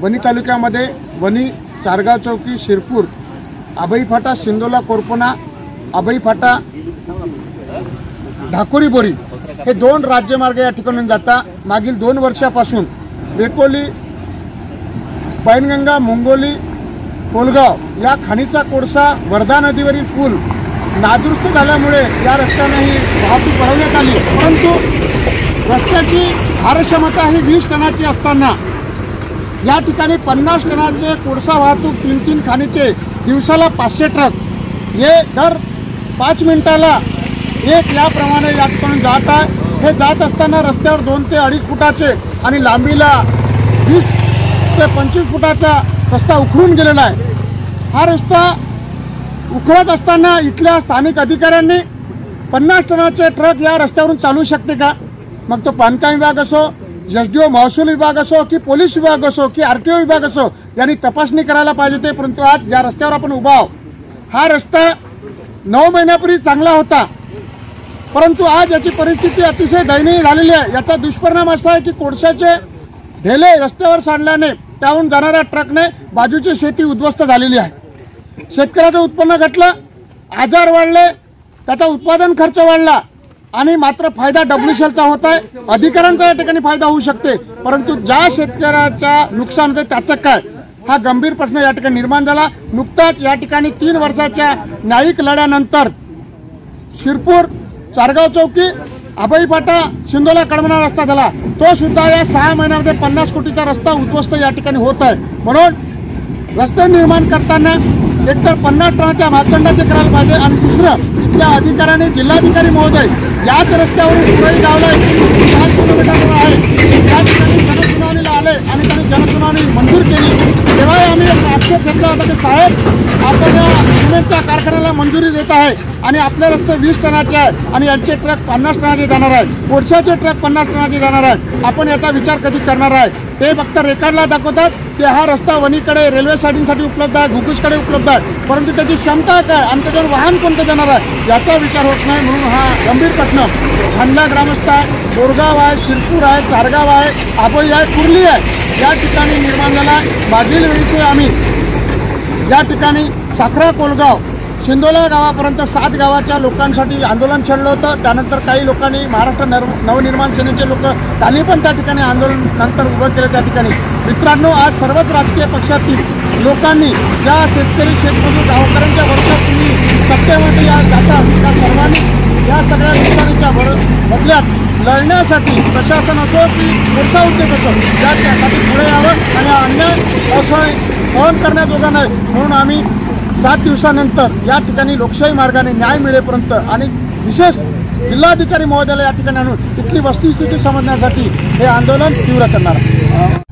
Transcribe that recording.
वणी तालुक्यामध्ये वणी, चारगाव चौकी, शिरपूर, आबई फाटा, शिंदोला, कोरपणा, आबई फाटा, ढाकोरी बोरी हे 2 राज्यमार्ग या ठिकाणून जाता मागील 2 वर्षापासून वेकोली, पैनगंगा, मुंगोली, कोलगाव या खाणीचा कोळसा वर्धा नदीवरील पूल नादुरुस्त झाल्यामुळे या रस्त्याने ही वाहतूक वळवण्यात आली, परंतु रस्त्याची भारक्षमता ही 20 टनाची असताना या ठिकाणी 50 टनाचे कोळसा वाहतूक 3 खाणीचे दिवसाला 500 ट्रक हे दर 5 मिनिटाला एक याप्रमाणे या ठिकाणी जात आहे। हे जात असताना रस्त्यावर 2 ते 2.5 फुटाचे आणि लांबीला 20 ते 25 फुटाचा रस्ता उखडून गेलेला आहे। हा रस्ता उखडत असताना इथल्या स्थानिक अधिकाऱ्यांनी 50 टनाचे ट्रक या रस्त्यावरून चालू शकते का? मग तो बांधकाम विभाग असो, एसडीओ महसूल विभाग असो की पोलीस विभाग असो की आरटीओ विभाग असो यांनी तपासणी करायला पाहिजे ते। परंतु आज ज्या रस्त्यावर आपण उभा आहोत हा रस्ता 9 महिन्यापूर्वी चांगला होता, परंतु आज याची परिस्थिती अतिशय दयनीय झालेली आहे। याचा दुष्परिणाम असा आहे की कोळशाचे ढेले रस्त्यावर सांडल्याने त्याहून जाणाऱ्या ट्रकने बाजूची शेती उद्ध्वस्त झालेली आहे। शेतकऱ्याचं उत्पन्न घटलं, आजार वाढले, त्याचा उत्पादन खर्च वाढला आणि मात्र फायदा डब्ल्यूसीएलचा होत आहे। अधिकाऱ्यांचा या ठिकाणी फायदा होऊ शकते, परंतु ज्या शेतकऱ्याचा नुकसान होते त्याचं काय, हा गंभीर प्रश्न या ठिकाणी निर्माण झाला। नुकताच या ठिकाणी 3 वर्षाच्या न्यायिक लढ्यानंतर शिरपूर, चारगाव चौकी, आबई फाटा, शिंदोला कडमणा रस्ता झाला, तो सुद्धा या 6 महिन्यामध्ये 50 कोटीचा रस्ता उद्ध्वस्त या ठिकाणी होत आहे। म्हणून रस्ते निर्माण करताना एकतर 50 टनाच्या मापदंडाचे करायला पाहिजे आणि दुसरं इथल्या अधिकाऱ्यांनी, जिल्हाधिकारी महोदय याच रस्त्यावरून पुरई गावला 5 किलोमीटरवर आहे त्या ठिकाणी जनसुनावणीला आले आणि त्यांनी जनसुनावणी मंजूर केली। तेव्हा आम्ही आक्षेप घेतला होता की साहेब आपण या सिमेंटच्या कारखान्याला मंजुरी देत आहे आणि आपले रस्ते 20 टनाचे आहे आणि यांचे ट्रक 50 टनाचे जाणार आहे, कोळशाचे ट्रक 50 टनाचे जाणार आहे, आपण याचा विचार कधी करणार आहे? ते फक्त रेकॉर्डला दाखवतात की हा रस्ता वणीकडे रेल्वे सायडिंगसाठी उपलब्ध आहे, घुगुसकडे उपलब्ध आहे, परंतु त्याची क्षमता काय आणि त्याच्यावर वाहन कोणतं जाणार आहे याचा विचार होत नाही। म्हणून हा गंभीर प्रश्न खांडला ग्रामस्थ आहे, बोरगाव आहे, शिरपूर आहे, चारगाव आहे, आबई आहे, कुर्ली आहे या ठिकाणी निर्माण झाला। मागील वेळी आम्ही या ठिकाणी साखरा, कोलगाव, शिंदोला गावापर्यंत 7 गावाच्या लोकांसाठी आंदोलन छेडलं होतं। त्यानंतर काही लोकांनी, महाराष्ट्र नवनिर्माण सेनेचे लोक त्यांनी पण त्या ठिकाणी आंदोलन नंतर उभं केलं त्या ठिकाणी। मित्रांनो, आज सर्वच राजकीय पक्षातील लोकांनी ज्या शेतकरी, शेतमजूर, गावकऱ्यांच्या वर्षात तुम्ही सत्तेमध्ये या जातात त्या सर्वांनी या सगळ्या नुकसानीच्या बदल्यात लढण्यासाठी प्रशासन असो की मोर्चा उद्योग असो यासाठी पुढे यावं आणि अन्याय सहन करण्याजोगा नाही। म्हणून आम्ही 7 दिवसानंतर या ठिकाणी लोकशाही मार्गाने न्याय मिळेपर्यंत आणि विशेष जिल्हाधिकारी महोदयाला या ठिकाणी आणून इथली वस्तुस्थिती समजण्यासाठी हे आंदोलन तीव्र करणार आहे।